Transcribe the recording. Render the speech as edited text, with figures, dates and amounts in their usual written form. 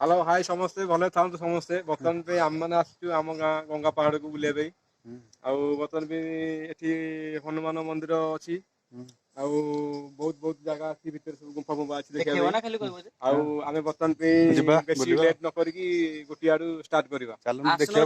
hello hi समस्ते भले था समस्ते बर्तमान पे आम मैंने आसचु आम गाँ गंगा पहाड़ को बुलिया पे बर्तमान भी एठी हनुमान मंदिर अच्छी बहुत बहुत जगह अच्छी भीतर सब गुंफा गुंफा अच्छी देखा आम बर्तमान पे बेसी लेट न करके गोटे आड़ू स्टार्ट करवा देखिए